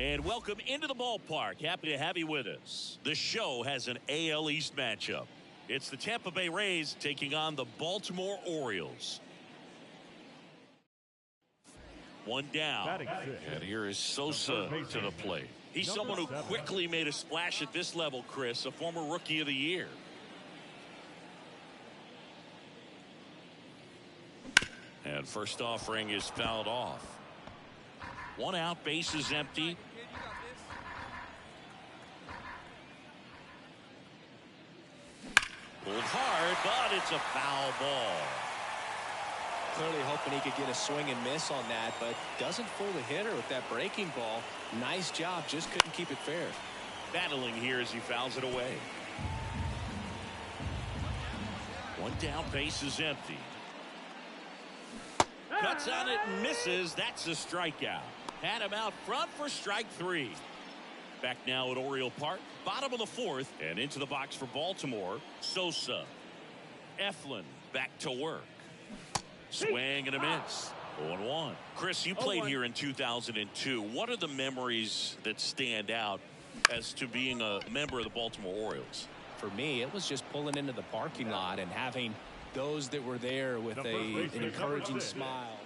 And welcome into the ballpark. Happy to have you with us. The show has an AL East matchup. It's the Tampa Bay Rays taking on the Baltimore Orioles. One down. And here is Sosa to the plate. He's someone who quickly made a splash at this level, Chris, a former Rookie of the Year. And first offering is fouled off. One out, base is empty. Pulled hard, but it's a foul ball. Clearly hoping he could get a swing and miss on that, but doesn't fool the hitter with that breaking ball. Nice job, just couldn't keep it fair. Battling here as he fouls it away. One down, base is empty. Cuts on it and misses. That's a strikeout. Had him out front for strike three. Back now at Oriole Park, bottom of the fourth, and into the box for Baltimore. Sosa. Eflin back to work. Swing and a miss. 0-1. Chris, you played here in 2002. What are the memories that stand out as to being a member of the Baltimore Orioles? For me, it was just pulling into the parking lot and having those that were there with an encouraging smile.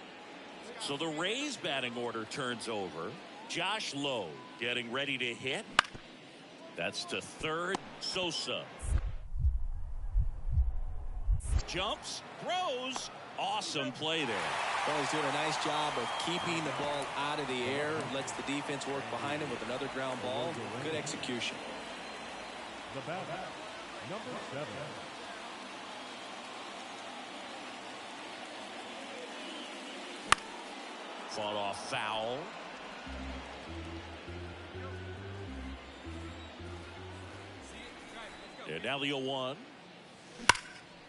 So the Rays batting order turns over. Josh Lowe getting ready to hit. That's to third. Sosa. Jumps, throws. Awesome play there. Well, he's doing a nice job of keeping the ball out of the air. Lets the defense work behind him with another ground ball. Good execution. The batter, number 7. Fought off foul. And now the 0-1.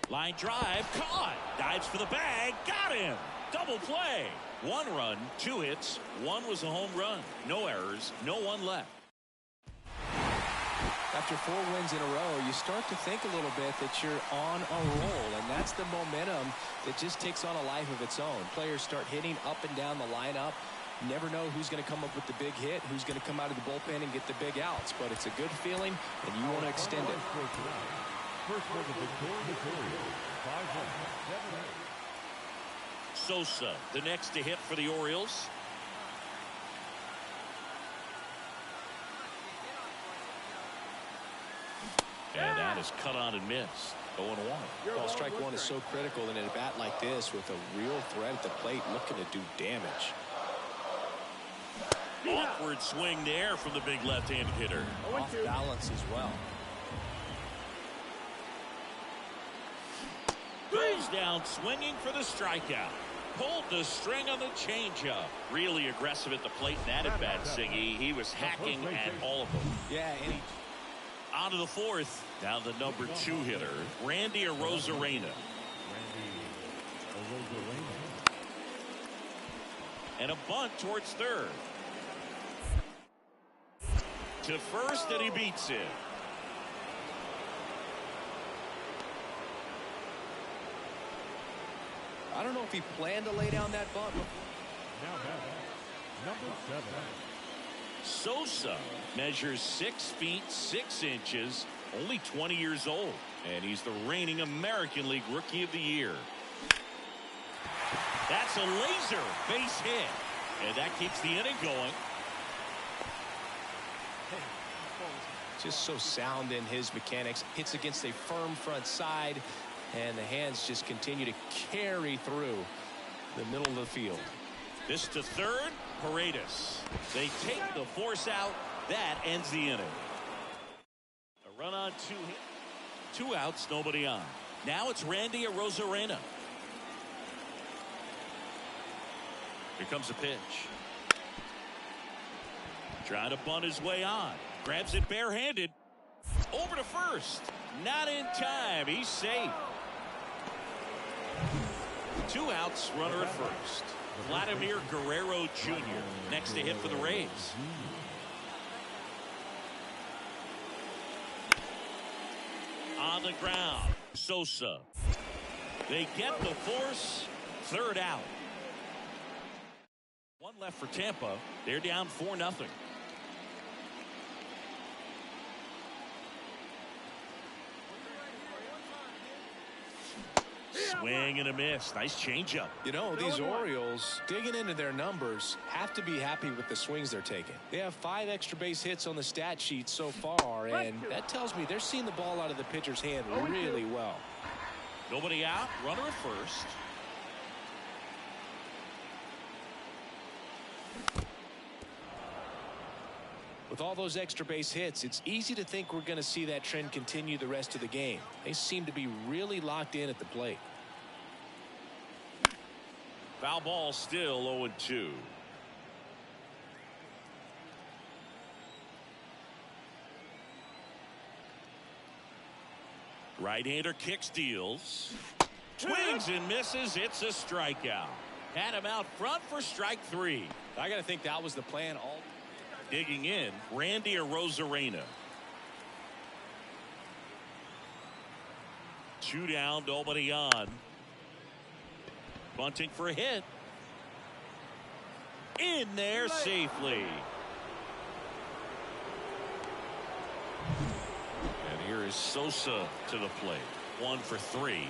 Line drive, caught. Dives for the bag, got him. Double play. 1 run, 2 hits. 1 was a home run. No errors, no one left. After 4 wins in a row, you start to think a little bit that you're on a roll, and that's the momentum that just takes on a life of its own. Players start hitting up and down the lineup. Never know who's going to come up with the big hit, who's going to come out of the bullpen and get the big outs, but it's a good feeling, and you want to extend it. First for the Victoria. 5-1. Sosa, the next to hit for the Orioles. And that is cut on and missed. 0-1. Well, strike one is so critical in a bat like this with a real threat at the plate looking to do damage. Awkward swing there from the big left-handed hitter. Off balance as well. Goes down swinging for the strikeout. Pulled the string on the changeup. Really aggressive at the plate in that at-bat, Siggy. He was hacking at all of them. Yeah, and he... On to the fourth. Now the number 2 hitter, Randy Arozarena. And a bunt towards third. To first, and he beats it. I don't know if he planned to lay down that bunt. Now number 7. Sosa measures 6 feet 6 inches, only 20 years old, and he's the reigning American League Rookie of the Year. That's a laser base hit, and that keeps the inning going. Just so sound in his mechanics. Hits against a firm front side, and the hands just continue to carry through the middle of the field. This to third, Paredes. They take the force out. That ends the inning. A run on 2 outs, nobody on. Now it's Randy Arozarena. Here comes a pitch. Trying to bunt his way on. Grabs it barehanded. Over to first. Not in time. He's safe. 2 outs, runner at first. Vladimir Guerrero Jr. next to hit for the Rays. On the ground, Sosa. They get the force. 3rd out. 1 left for Tampa. They're down 4-0. Swing and a miss. Nice changeup. You know, these Orioles, digging into their numbers, have to be happy with the swings they're taking. They have 5 extra base hits on the stat sheet so far, and that tells me they're seeing the ball out of the pitcher's hand really well. Nobody out. Runner at first. With all those extra base hits, it's easy to think we're going to see that trend continue the rest of the game. They seem to be really locked in at the plate. Foul ball, still 0-2. Right-hander kicks, deals. Swings and misses. It's a strikeout. Had him out front for strike 3. I got to think that was the plan all. Digging in, Randy Arozarena. 2 down, nobody on. Bunting for a hit. In there safely. And here is Sosa to the plate. 1 for 3.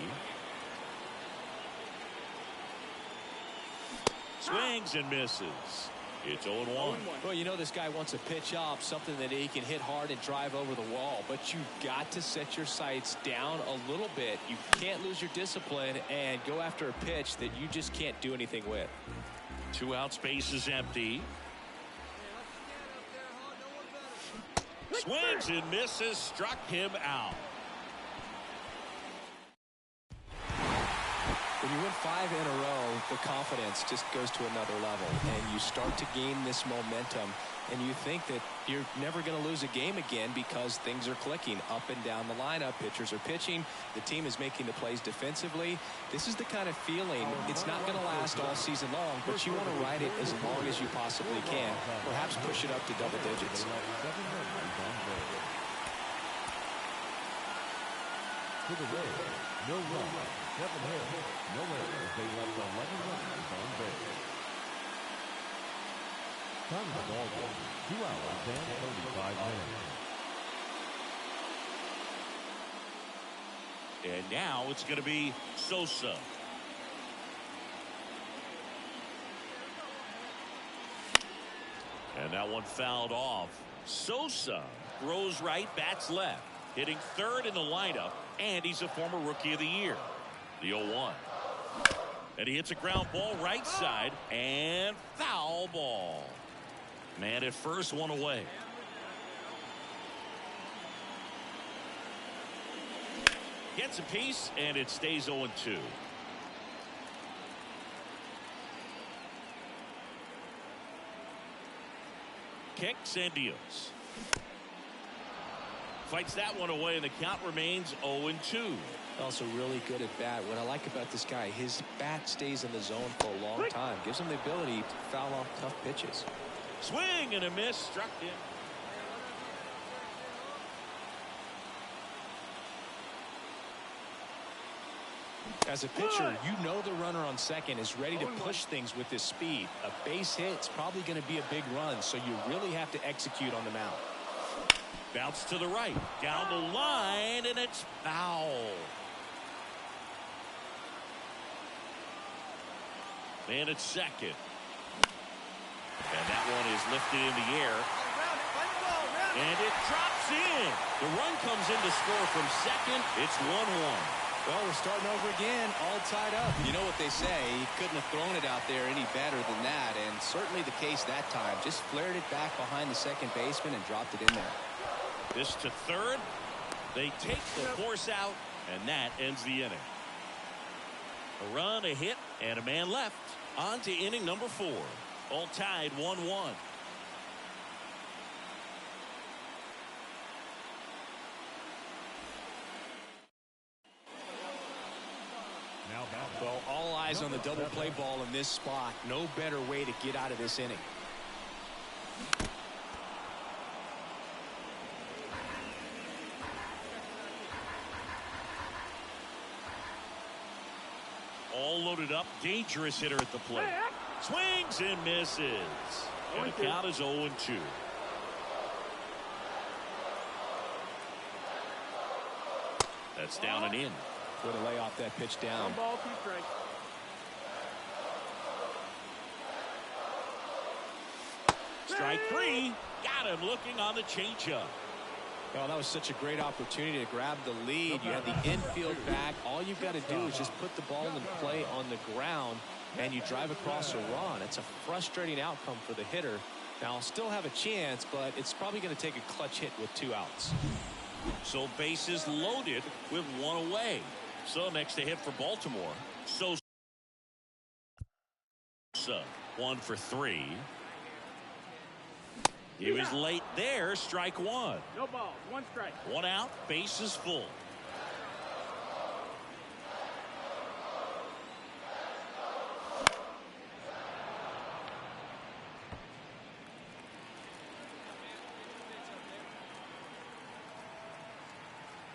Swings and misses. It's 0-1. Well, you know this guy wants a pitch up, something that he can hit hard and drive over the wall. But you've got to set your sights down a little bit. You can't lose your discipline and go after a pitch that you just can't do anything with. 2 outs, base is empty. Swings and misses, struck him out. When you win 5 in a row, the confidence just goes to another level, and you start to gain this momentum, and you think that you're never going to lose a game again because things are clicking up and down the lineup. Pitchers are pitching. The team is making the plays defensively. This is the kind of feeling, it's not going to last all season long, but you want to ride it as long as you possibly can, perhaps push it up to double digits. To the Rays, no run, 7 hits, no errors. They left 11 runners on base. Time of the ball game, 2 hours and 35 minutes. And now it's going to be Sosa. And that one fouled off. Sosa throws right, bats left. Hitting 3rd in the lineup, and he's a former Rookie of the Year. The 0-1. And he hits a ground ball right side, and foul ball. Man at first, 1 away. Gets a piece, and it stays 0-2. Kicks and deals. Fights that one away, and the count remains 0-2. Also really good at bat. What I like about this guy, his bat stays in the zone for a long time. Gives him the ability to foul off tough pitches. Swing and a miss, struck him. As a pitcher, you know the runner on second is ready to push things with his speed. A base hit's probably going to be a big run, so you really have to execute on the mound. Bounce to the right, down the line, and it's foul. Man at second. And that one is lifted in the air. And it drops in. The run comes in to score from second. It's 1-1. Well, we're starting over again, all tied up. You know what they say, he couldn't have thrown it out there any better than that, and certainly the case that time. Just flared it back behind the second baseman and dropped it in there. This to third. They take the force out, and that ends the inning. A run, a hit, and a man left. On to inning number 4. All tied 1-1. Well, all eyes on the double play ball in this spot. No better way to get out of this inning. All loaded up, dangerous hitter at the plate. Swings and misses. And the count is 0-2. That's down and in. Way to lay off that pitch down. One ball, 2 strikes. Strike 3. Got him looking on the changeup. Oh, that was such a great opportunity to grab the lead. You have the infield back. All you've got to do is just put the ball in play on the ground, and you drive across a run. It's a frustrating outcome for the hitter. Now, I'll still have a chance, but it's probably going to take a clutch hit with 2 outs. So bases loaded with 1 away. So next to hit for Baltimore. Sosa 1 for 3. He was late there. Strike 1. No balls, 1 strike. 1 out. Bases full.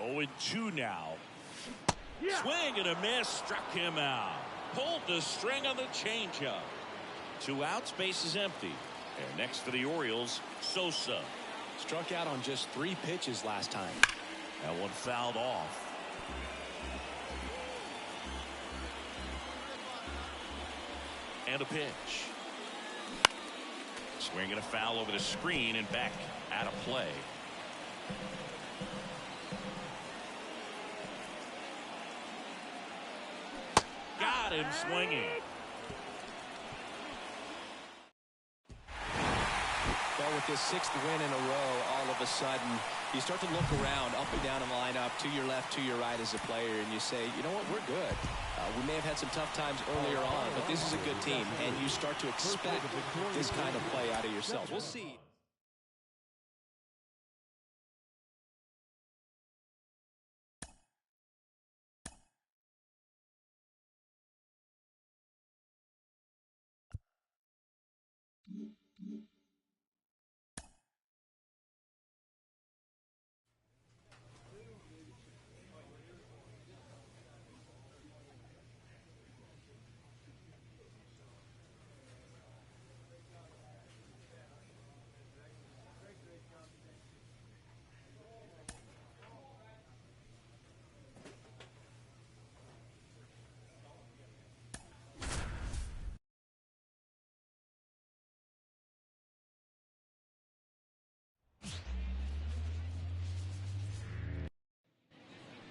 Oh, and 2 now. Yeah. Swing and a miss. Struck him out. Pulled the string on the changeup. 2 outs. Bases empty. And next for the Orioles, Sosa. Struck out on just 3 pitches last time. That one fouled off. And a pitch. Swing and a foul over the screen and back out of play. Got him swinging. Well, with this 6th win in a row, all of a sudden, you start to look around, up and down the lineup, to your left, to your right as a player, and you say, you know what, we're good. We may have had some tough times earlier on, but this is a good team, and you start to expect this kind of play out of yourselves. We'll see.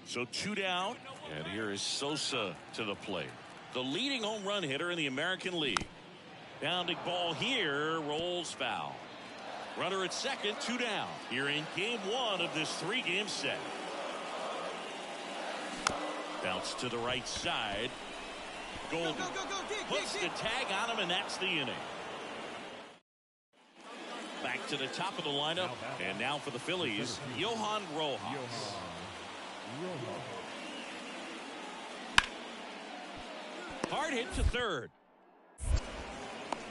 So 2 down, and here is Sosa to the plate. The leading home run hitter in the American League. Bounding ball here, rolls foul. Runner at second, 2 down. Here in game 1 of this 3-game set. Bounce to the right side. Golden puts the tag on him, and that's the inning. Back to the top of the lineup, and now for the Phillies, Johan Rojas. Hard hit to third.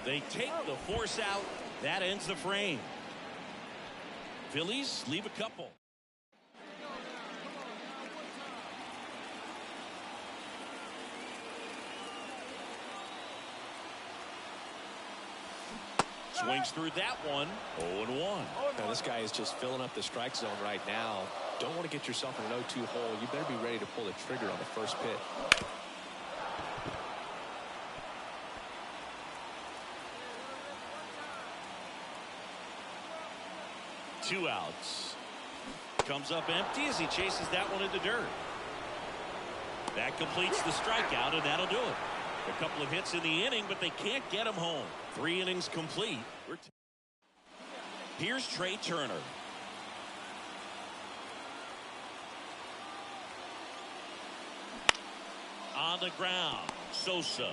They take the force out. That ends the frame. Phillies leave a couple. Swings through that one. 0-1. Now, this guy is just filling up the strike zone right now. Don't want to get yourself in an 0-2 hole. You better be ready to pull the trigger on the first pitch. 2 outs. Comes up empty as he chases that one in the dirt. That completes the strikeout, and that'll do it. A couple of hits in the inning, but they can't get him home. 3 innings complete. Here's Trey Turner. On the ground, Sosa.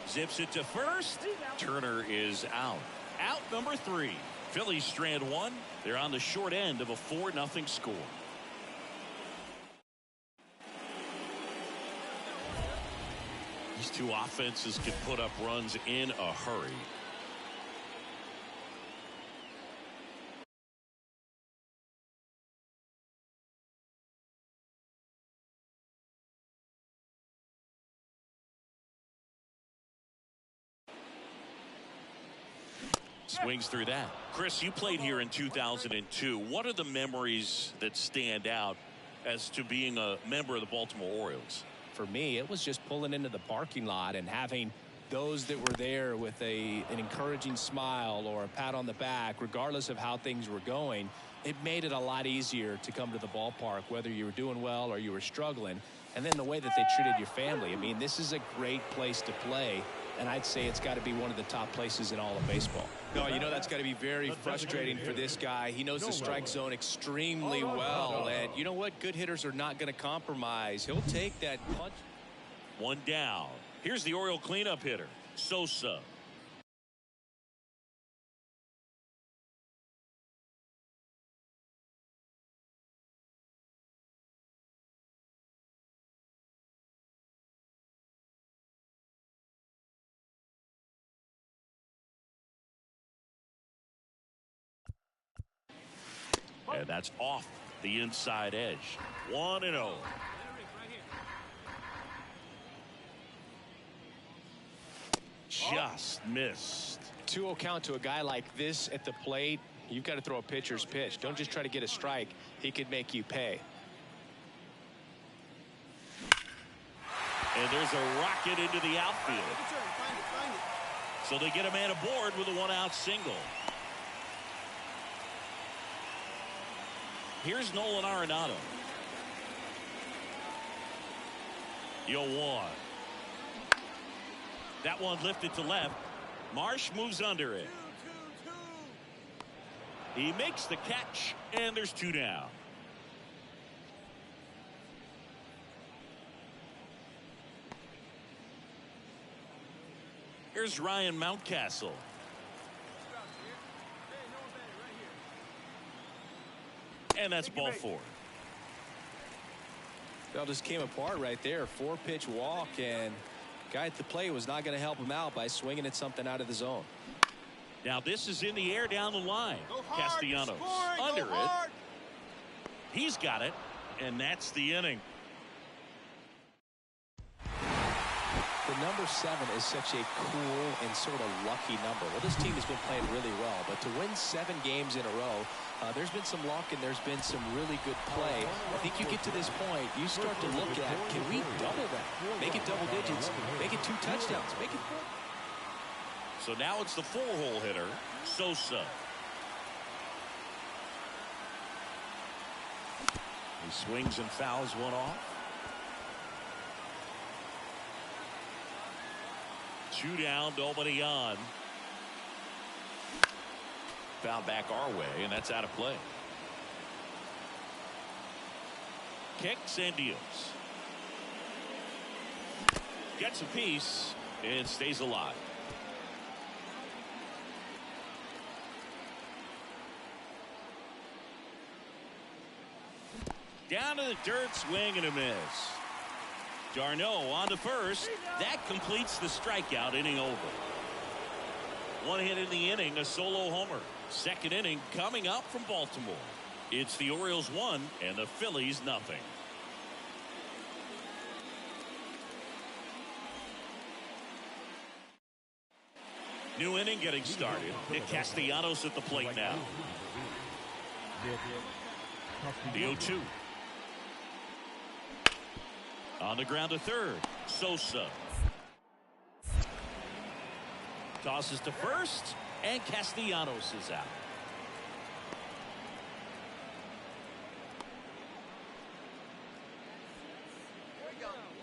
Zips it to first. Turner is out. Out number 3. Phillies strand 1. They're on the short end of a 4-0 score. These 2 offenses can put up runs in a hurry. Swings through that. Chris, you played here in 2002. What are the memories that stand out as to being a member of the Baltimore Orioles? For me, it was just pulling into the parking lot and having those that were there with an encouraging smile or a pat on the back, regardless of how things were going. It made it a lot easier to come to the ballpark, whether you were doing well or you were struggling. And then the way that they treated your family. I mean, this is a great place to play, and I'd say it's got to be one of the top places in all of baseball. No, you know that's got to be very frustrating for this guy. He knows the strike zone extremely well, and you know what? Good hitters are not going to compromise. He'll take that punch. One down. Here's the Oriole cleanup hitter, Sosa. And that's off the inside edge. 1-0. Just missed. 2-0 count to a guy like this at the plate. You've got to throw a pitcher's pitch. Don't just try to get a strike. He could make you pay. And there's a rocket into the outfield. So they get a man aboard with a one-out single. Here's Nolan Arenado. 0-1. That one lifted to left. Marsh moves under it. He makes the catch, and there's 2 down. Here's Ryan Mountcastle. And that's ball 4. Well, just came apart right there. 4-pitch walk, and guy at the plate was not going to help him out by swinging at something out of the zone. Now this is in the air down the line. Castellanos under it. He's got it, and that's the inning. The number 7 is such a cool and sort of lucky number. Well, this team has been playing really well, but to win 7 games in a row, there's been some luck and there's been some really good play. I think you get to this point, you start to look at, can we double that? Make it double digits, make it 2 touchdowns, make it 4. So now it's the 4-hole hitter, Sosa. He swings and fouls one off. 2 down, nobody on. Foul back our way, and that's out of play. Kicks and deals. Gets a piece and stays alive. Down to the dirt, swing and a miss. Darno on to first. That completes the strikeout, inning over. 1 hit in the inning, a solo homer. Second inning coming up from Baltimore. It's the Orioles 1 and the Phillies nothing. New inning getting started. Nick Castellanos at the plate now. The 0-2. On the ground to third. Sosa. Tosses to first, and Castellanos is out.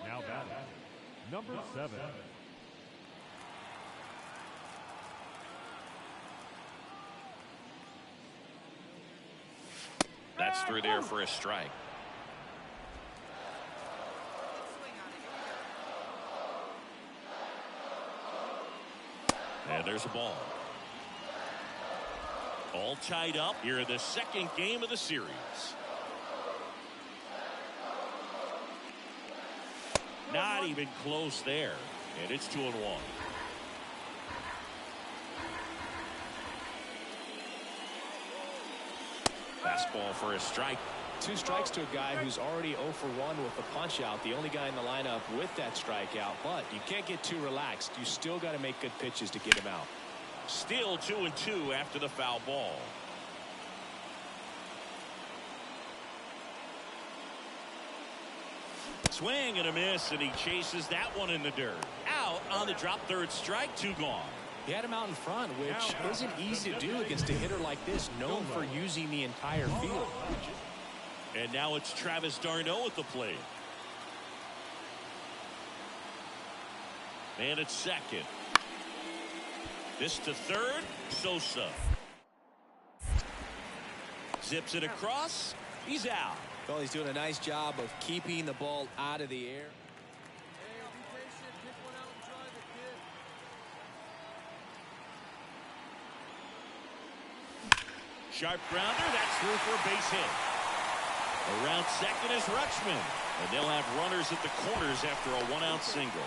Now batting, number 7. That's through there for a strike. And there's a ball. All tied up here in the second game of the series. Not even close there. And it's 2-1. Fastball for a strike. 2 strikes to a guy who's already 0 for 1 with a punch out. The only guy in the lineup with that strikeout. But you can't get too relaxed. You still got to make good pitches to get him out. Still 2-2 after the foul ball. Swing and a miss, and he chases that one in the dirt. Out on the drop, third strike, 2 gone. He had him out in front, which isn't easy to do against a hitter like this, known for using the entire field. And now it's Travis d'Arnaud at the plate. And it's second. This to third, Sosa. Zips it across. He's out. Well, he's doing a nice job of keeping the ball out of the air. Sharp grounder, that's through for a base hit. Around second is Rutschman, and they'll have runners at the corners after a 1-out single.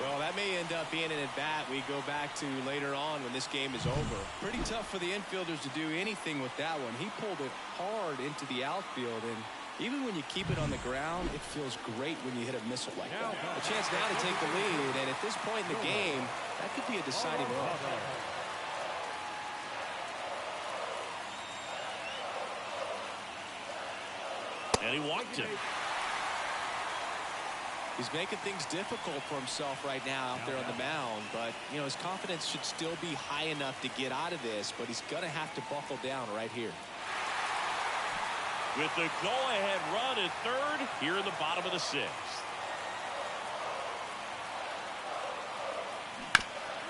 Well, that may end up being an at-bat we go back to later on when this game is over. Pretty tough for the infielders to do anything with that one. He pulled it hard into the outfield, and even when you keep it on the ground, it feels great when you hit a missile like that. A chance now to take the lead, and at this point in the game, that could be a deciding run. And he walked him. He's making things difficult for himself right now out there on the mound, but you know his confidence should still be high enough to get out of this, but he's gonna have to buckle down right here. With the go-ahead run at third here in the bottom of the 6th.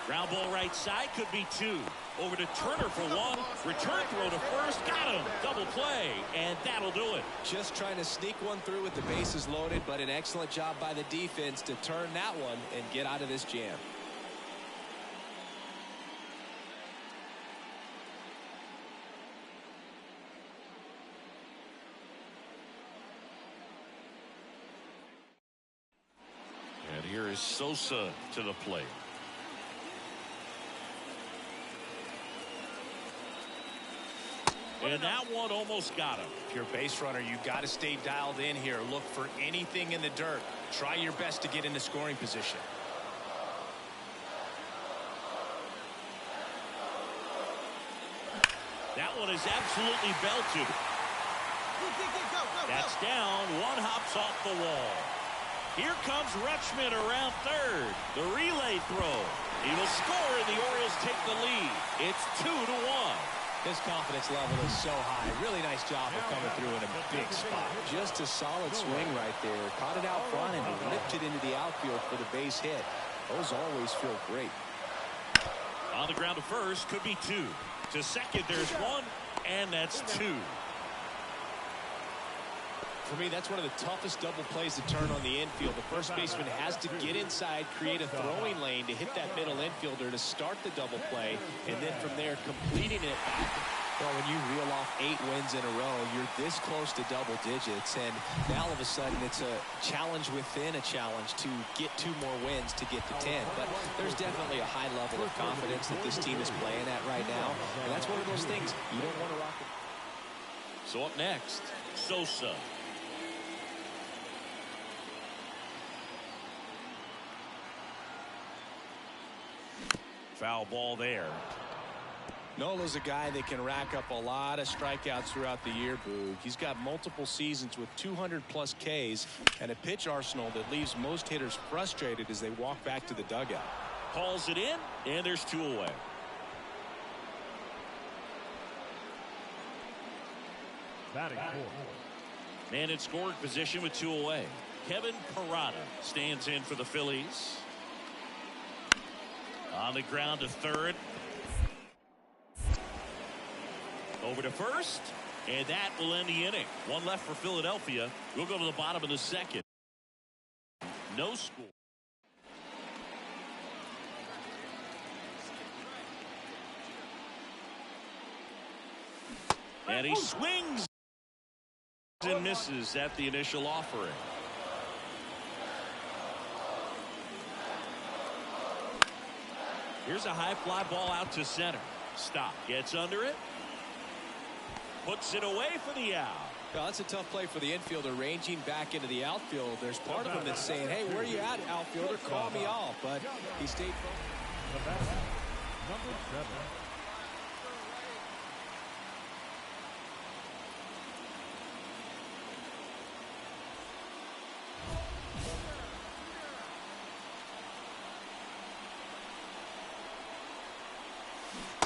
Ground ball right side, could be 2. Over to Turner for 1. Return throw to first. Got him. Double play. And that'll do it. Just trying to sneak one through with the bases loaded, but an excellent job by the defense to turn that one and get out of this jam. And here is Sosa to the plate. And that one almost got him. If you're a base runner, you got to stay dialed in here. Look for anything in the dirt. Try your best to get into scoring position. That one is absolutely belted. That's down. One hops off the wall. Here comes Rutschman around third. The relay throw. He will score, and the Orioles take the lead. It's 2-1. His confidence level is so high. Really nice job of coming through in a big spot. Just a solid swing right there. Caught it out front and whipped it into the outfield for the base hit. Those always feel great. On the ground to first, could be 2. To second, there's 1, and that's 2. For me, that's one of the toughest double plays to turn on the infield. The first baseman has to get inside, create a throwing lane to hit that middle infielder to start the double play, and then from there completing it back. Well, when you reel off 8 wins in a row, you're this close to double digits, and now all of a sudden it's a challenge within a challenge to get 2 more wins to get to 10. But there's definitely a high level of confidence that this team is playing at right now, and that's one of those things you don't want to rock it. So up next, Sosa. Foul ball there. Nola's a guy that can rack up a lot of strikeouts throughout the year, Boog. He's got multiple seasons with 200-plus Ks and a pitch arsenal that leaves most hitters frustrated as they walk back to the dugout. Calls it in, and there's 2 away. Batting fourth. Man in scoring position with 2 away. Kevin Parada stands in for the Phillies. On the ground to third. Over to first. And that will end the inning. 1 left for Philadelphia. We'll go to the bottom of the 2nd. No score. And he swings and misses at the initial offering. Here's a high fly ball out to center. Stop. Gets under it. Puts it away for the out. Well, that's a tough play for the infielder ranging back into the outfield. There's part of him that's saying, hey, where are you at, outfielder? Call me off. But he stayed focused. Number 7.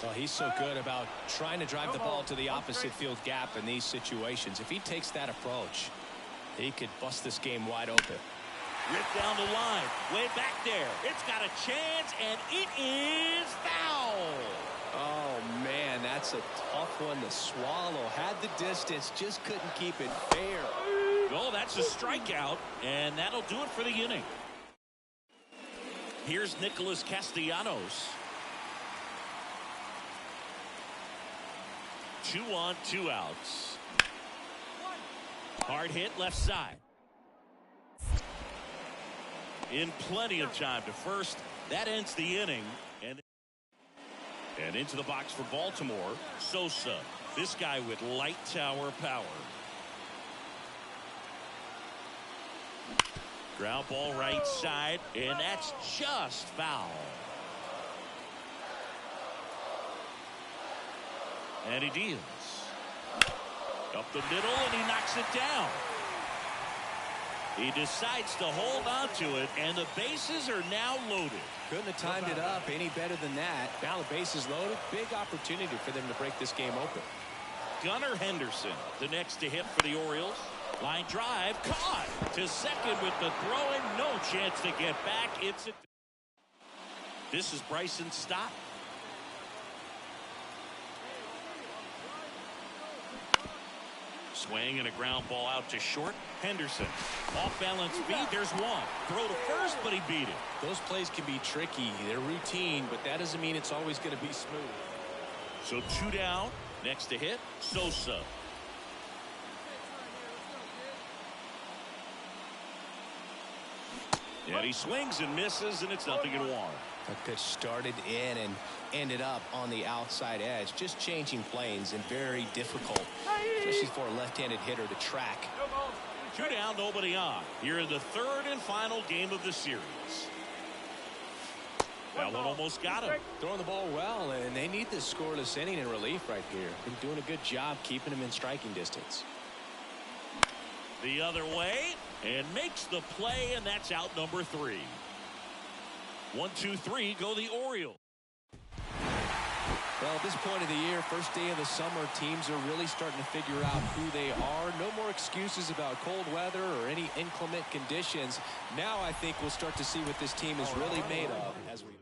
Well, he's so good about trying to drive the ball to the opposite field gap in these situations. If he takes that approach, he could bust this game wide open. Ripped down the line, way back there. It's got a chance, and it is foul. Oh, man, that's a tough one to swallow. Had the distance, just couldn't keep it fair. Oh, that's a strikeout, and that'll do it for the inning. Here's Nicholas Castellanos. 2 on, 2 outs. Hard hit left side. In plenty of time to first. That ends the inning. And into the box for Baltimore, Sosa. This guy with light tower power. Ground ball right side, and that's just foul. And he deals. Up the middle, and he knocks it down. He decides to hold on to it, and the bases are now loaded. Couldn't have timed it up any better than that. Now the bases loaded. Big opportunity for them to break this game open. Gunnar Henderson, the next to hit for the Orioles. Line drive, caught to second with the throw, and no chance to get back. This is Bryson Stott. Swing and a ground ball out to short. Henderson off balance feed. There's one. Throw to first, but he beat it. Those plays can be tricky. They're routine, but that doesn't mean it's always going to be smooth. So 2 down. Next to hit, Sosa. And he swings and misses, and it's 0-1. That pitch started in and ended up on the outside edge. Just changing planes and very difficult, especially for a left-handed hitter to track. 2 down, nobody on. Here in the third and final game of the series. That one almost got him. Throwing the ball well, and they need this scoreless inning in relief right here. Been doing a good job keeping him in striking distance. The other way, and makes the play, and that's out number 3. 1, 2, 3, go the Orioles. Well, at this point of the year, first day of the summer, teams are really starting to figure out who they are. No more excuses about cold weather or any inclement conditions. Now I think we'll start to see what this team is really made of as we